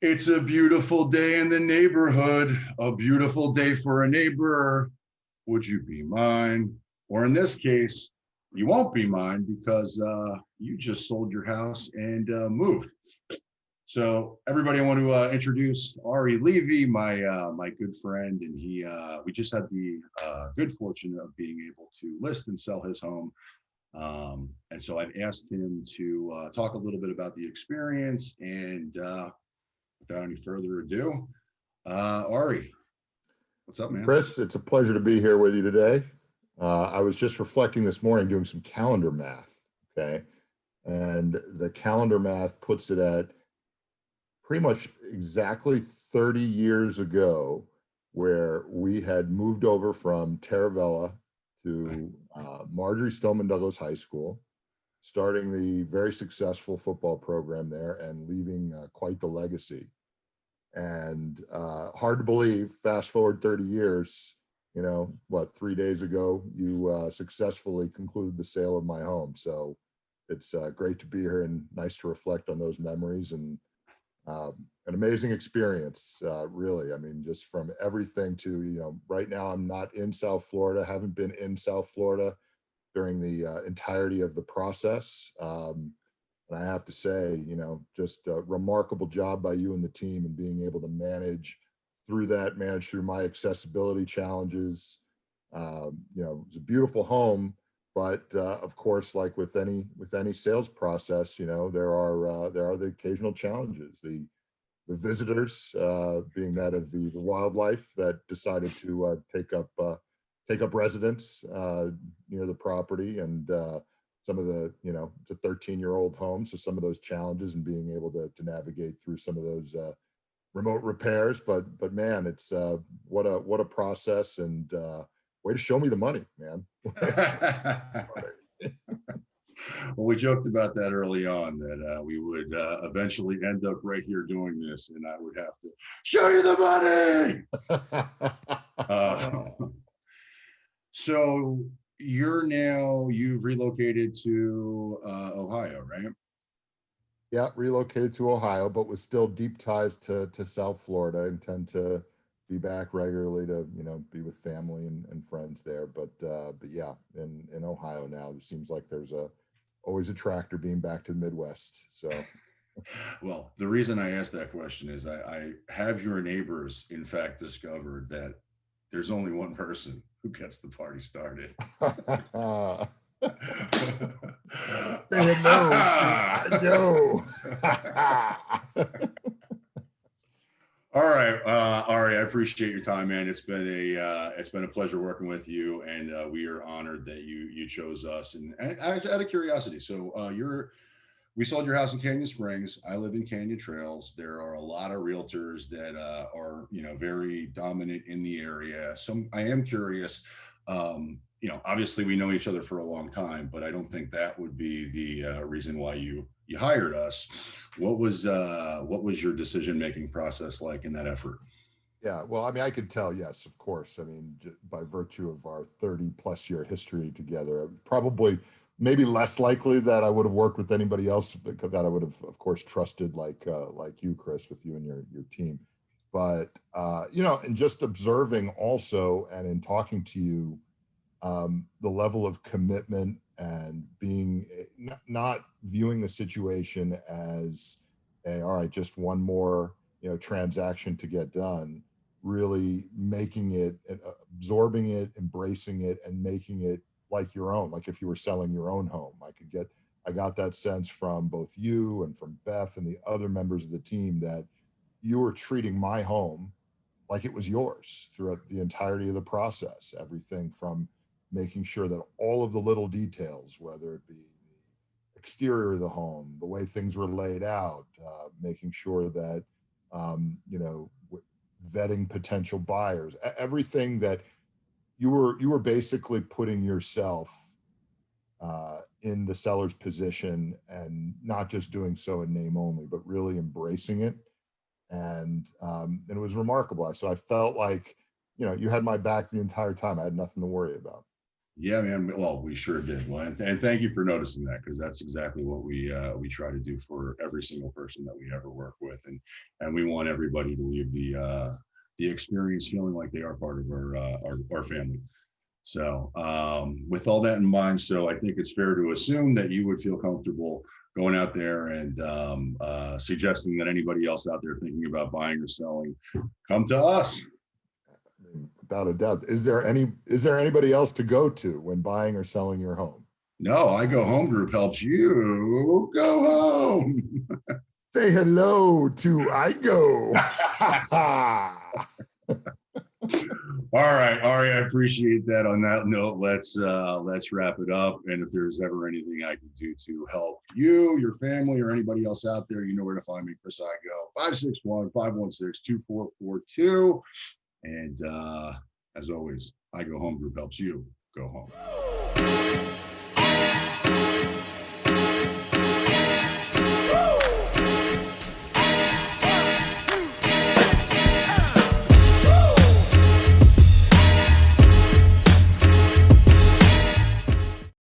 It's a beautiful day in the neighborhood, a beautiful day for a neighbor. Would you be mine? Or in this case, you won't be mine because you just sold your house and moved. So, everybody, I want to introduce Ari Levy, my good friend, and we just had the good fortune of being able to list and sell his home. And so I've asked him to talk a little bit about the experience. And without any further ado, Ari, what's up, man? Chris, it's a pleasure to be here with you today. I was just reflecting this morning doing some calendar math, okay? And the calendar math puts it at pretty much exactly 30 years ago, where we had moved over from Taravella to Marjorie Stoneman Douglas High School, starting the very successful football program there and leaving quite the legacy. And hard to believe, fast forward 30 years, what, 3 days ago, you successfully concluded the sale of my home. So it's great to be here and nice to reflect on those memories and an amazing experience, really. I mean, just from everything to, right now I'm not in South Florida, haven't been in South Florida during the entirety of the process. And I have to say, just a remarkable job by you and the team and being able to manage through my accessibility challenges. It's a beautiful home, but of course, like with any sales process, there are the occasional challenges. The visitors, being that of the wildlife that decided to take up residence near the property, and some of it's a 13-year-old home, so some of those challenges and being able to navigate through some of those remote repairs. But man, it's what a process, and way to show me the money, man. Well, we joked about that early on that we would eventually end up right here doing this, and I would have to show you the money. So you've relocated to Ohio, right? Yeah, relocated to Ohio, but was still deep ties to South Florida. I intend to be back regularly to be with family and friends there. But yeah, in Ohio now, it seems like there's always a tractor being back to the Midwest. So Well, the reason I asked that question is I have your neighbors, in fact, discovered that there's only one person who gets the party started. No. All right, Ari, I appreciate your time, man. It's been a pleasure working with you, and we are honored that you chose us. And out of curiosity, so we sold your house in Canyon Springs. I live in Canyon Trails. There are a lot of realtors that are very dominant in the area. So I am curious. Obviously we know each other for a long time, but I don't think that would be the reason why you hired us. What was your decision making process like in that effort? Yeah, well, I mean, I could tell, yes, of course. I mean, by virtue of our 30 plus year history together, probably maybe less likely that I would have worked with anybody else that I would have, of course, trusted like you, Chris, with you and your team. But and just observing also and in talking to you, the level of commitment and being not viewing the situation as all right, just one more transaction to get done, really making it, absorbing it, embracing it, and making it like your own, like if you were selling your own home. I got that sense from both you and from Beth and the other members of the team that you were treating my home like it was yours throughout the entirety of the process. Everything from making sure that all of the little details, whether it be the exterior of the home, the way things were laid out, making sure that vetting potential buyers, everything that you were basically putting yourself in the seller's position, and not just doing so in name only, but really embracing it. And it was remarkable. So I felt like you had my back the entire time. I had nothing to worry about. Yeah, man. Well, we sure did. Well, and thank you for noticing that, because that's exactly what we try to do for every single person that we ever work with, and we want everybody to leave the experience feeling like they are part of our family. So, with all that in mind, so I think it's fair to assume that you would feel comfortable going out there and suggesting that anybody else out there thinking about buying or selling, come to us. I mean, without a doubt. Is there anybody else to go to when buying or selling your home? No, I Go Home Group helps you go home. Say hello to Igo. All right, Ari, I appreciate that. On that note, let's wrap it up. And if there's ever anything I can do to help you, your family, or anybody else out there, you know where to find me, Chris Igo, 561-516-2442. And as always, I Go Home Group helps you go home.